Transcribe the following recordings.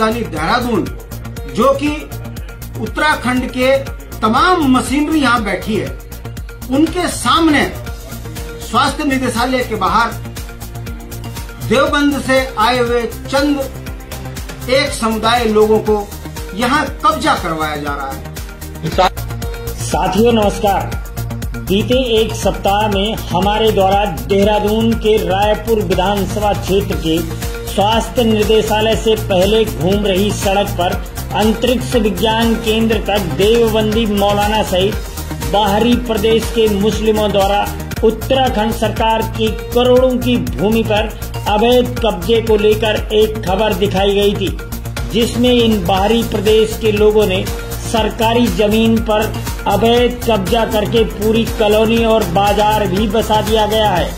राजधानी देहरादून, जो कि उत्तराखंड के तमाम मशीनरी यहाँ बैठी है, उनके सामने स्वास्थ्य निदेशालय के बाहर देवबंद से आए हुए चंद एक समुदाय लोगों को यहाँ कब्जा करवाया जा रहा है। साथियों नमस्कार। बीते एक सप्ताह में हमारे द्वारा देहरादून के रायपुर विधानसभा क्षेत्र के स्वास्थ्य निदेशालय से पहले घूम रही सड़क पर अंतरिक्ष विज्ञान केंद्र तक देवबंदी मौलाना सहित बाहरी प्रदेश के मुस्लिमों द्वारा उत्तराखंड सरकार की करोड़ों की भूमि पर अवैध कब्जे को लेकर एक खबर दिखाई गई थी, जिसमें इन बाहरी प्रदेश के लोगों ने सरकारी जमीन पर अवैध कब्जा करके पूरी कॉलोनी और बाजार भी बसा दिया गया है,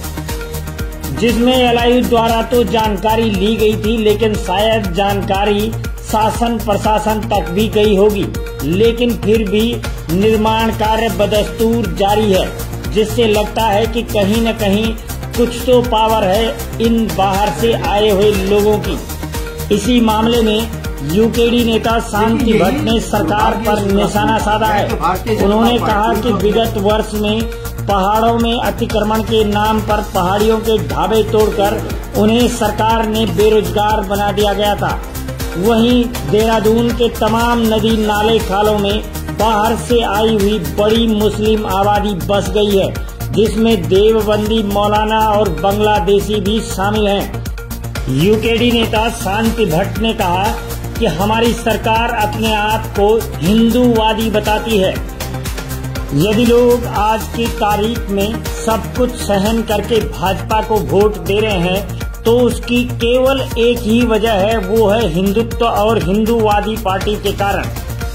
जिसमें एलआईयू द्वारा तो जानकारी ली गई थी, लेकिन शायद जानकारी शासन प्रशासन तक भी गई होगी, लेकिन फिर भी निर्माण कार्य बदस्तूर जारी है, जिससे लगता है कि कहीं न कहीं कुछ तो पावर है इन बाहर से आए हुए लोगों की। इसी मामले में यूकेडी नेता शांति भट्ट ने सरकार पर निशाना साधा है। उन्होंने कहा कि विगत वर्ष में पहाड़ों में अतिक्रमण के नाम पर पहाड़ियों के ढाबे तोड़कर उन्हें सरकार ने बेरोजगार बना दिया गया था। वहीं देहरादून के तमाम नदी नाले खालों में बाहर से आई हुई बड़ी मुस्लिम आबादी बस गई है, जिसमें देवबंदी मौलाना और बांग्लादेशी भी शामिल हैं। यूकेडी नेता शांति भट्ट ने कहा कि हमारी सरकार अपने आप को हिंदूवादी बताती है। यदि लोग आज की तारीख में सब कुछ सहन करके भाजपा को वोट दे रहे हैं, तो उसकी केवल एक ही वजह है, वो है हिंदुत्व और हिंदूवादी पार्टी के कारण।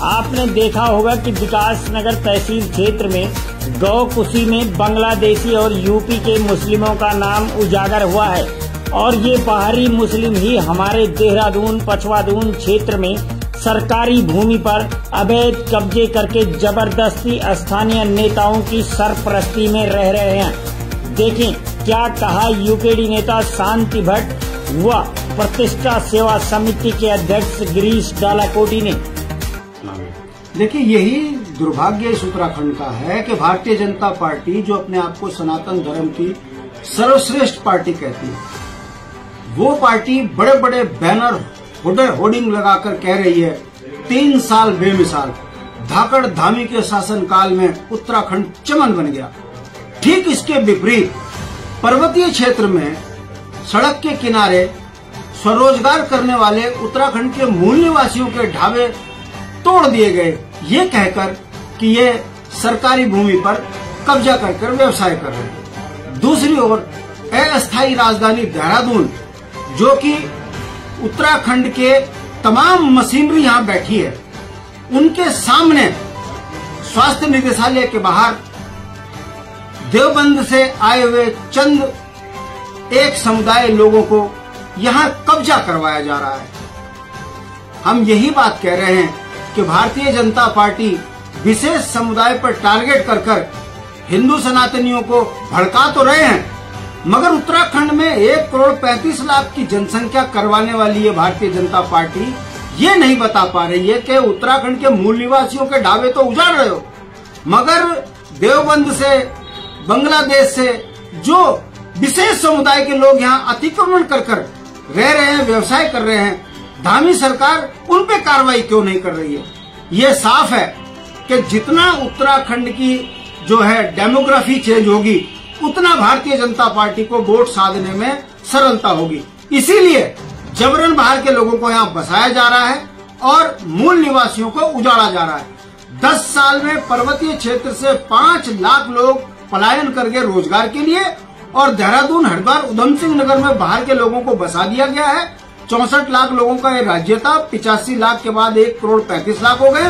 आपने देखा होगा कि विकास नगर तहसील क्षेत्र में गौकुशी में बांग्लादेशी और यूपी के मुस्लिमों का नाम उजागर हुआ है, और ये बाहरी मुस्लिम ही हमारे देहरादून पछवादून क्षेत्र में सरकारी भूमि पर अवैध कब्जे करके जबरदस्ती स्थानीय नेताओं की सरपरस्ती में रह रहे हैं। देखें क्या कहा यूकेडी नेता शांति भट्ट व प्रतिष्ठा सेवा समिति के अध्यक्ष गिरीश डालाकोटी ने। देखिए, यही दुर्भाग्य इस उत्तराखंड का है कि भारतीय जनता पार्टी, जो अपने आप को सनातन धर्म की सर्वश्रेष्ठ पार्टी कहती है, वो पार्टी बड़े बड़े बैनर होर्डिंग लगाकर कह रही है 3 साल बेमिसाल धाकड़ धामी के शासनकाल में उत्तराखंड चमन बन गया। ठीक इसके विपरीत पर्वतीय क्षेत्र में सड़क के किनारे स्वरोजगार करने वाले उत्तराखंड के मूल निवासियों के ढाबे तोड़ दिए गए, ये कहकर कि ये सरकारी भूमि पर कब्जा कर व्यवसाय कर रहे हैं। दूसरी ओर अस्थायी राजधानी देहरादून, जो कि उत्तराखंड के तमाम मशीनरी यहाँ बैठी है, उनके सामने स्वास्थ्य निदेशालय के बाहर देवबंद से आए हुए चंद एक समुदाय लोगों को यहाँ कब्जा करवाया जा रहा है। हम यही बात कह रहे हैं कि भारतीय जनता पार्टी विशेष समुदाय पर टारगेट कर हिंदू सनातनियों को भड़का तो रहे हैं, मगर उत्तराखंड में 1,35,00,000 की जनसंख्या करवाने वाली ये भारतीय जनता पार्टी ये नहीं बता पा रही है कि उत्तराखंड के मूल निवासियों के ढाबे तो उजाड़ रहे हो, मगर देवबंद से, बांग्लादेश से जो विशेष समुदाय के लोग यहाँ अतिक्रमण कर रह रहे हैं, व्यवसाय कर रहे हैं, धामी सरकार उन पे कार्रवाई क्यों नहीं कर रही है? ये साफ है कि जितना उत्तराखंड की जो है डेमोग्राफी चेंज होगी, उतना भारतीय जनता पार्टी को वोट साधने में सरलता होगी। इसीलिए जबरन बाहर के लोगों को यहाँ बसाया जा रहा है और मूल निवासियों को उजाड़ा जा रहा है। 10 साल में पर्वतीय क्षेत्र से 5 लाख लोग पलायन कर गए रोजगार के लिए, और देहरादून, हरिद्वार, उधम सिंह नगर में बाहर के लोगों को बसा दिया गया है। 64 लाख लोगों का ये राज्य था, 85 लाख के बाद 1,35,00,000 हो गए।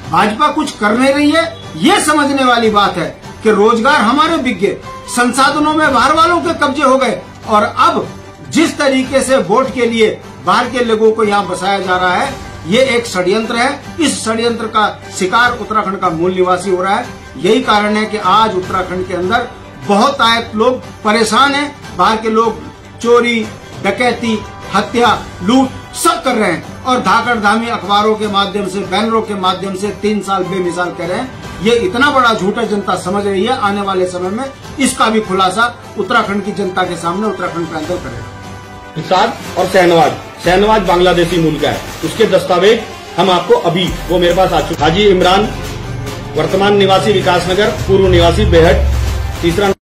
भाजपा कुछ कर नहीं रही है। ये समझने वाली बात है कि रोजगार हमारे बिक गए, संसाधनों में बाहर वालों के कब्जे हो गए, और अब जिस तरीके से वोट के लिए बाहर के लोगों को यहाँ बसाया जा रहा है, ये एक षड्यंत्र है। इस षड्यंत्र का शिकार उत्तराखंड का मूल निवासी हो रहा है। यही कारण है कि आज उत्तराखंड के अंदर बहुत आए लोग परेशान हैं। बाहर के लोग चोरी, डकैती, हत्या, लूट सब कर रहे हैं और धाकड़ धामी अखबारों के माध्यम से, बैनरों के माध्यम से 3 साल बेमिसाल कर रहे हैं। ये इतना बड़ा झूठ है, जनता समझ रही है। आने वाले समय में इसका भी खुलासा उत्तराखंड की जनता के सामने उत्तराखंड प्रांत करेगा। निषाद और शहनवाज बांग्लादेशी मूल का है, उसके दस्तावेज हम आपको अभी वो मेरे पास आ चुके। हाजी इमरान वर्तमान निवासी विकासनगर, पूर्व निवासी बेहट, तीसरा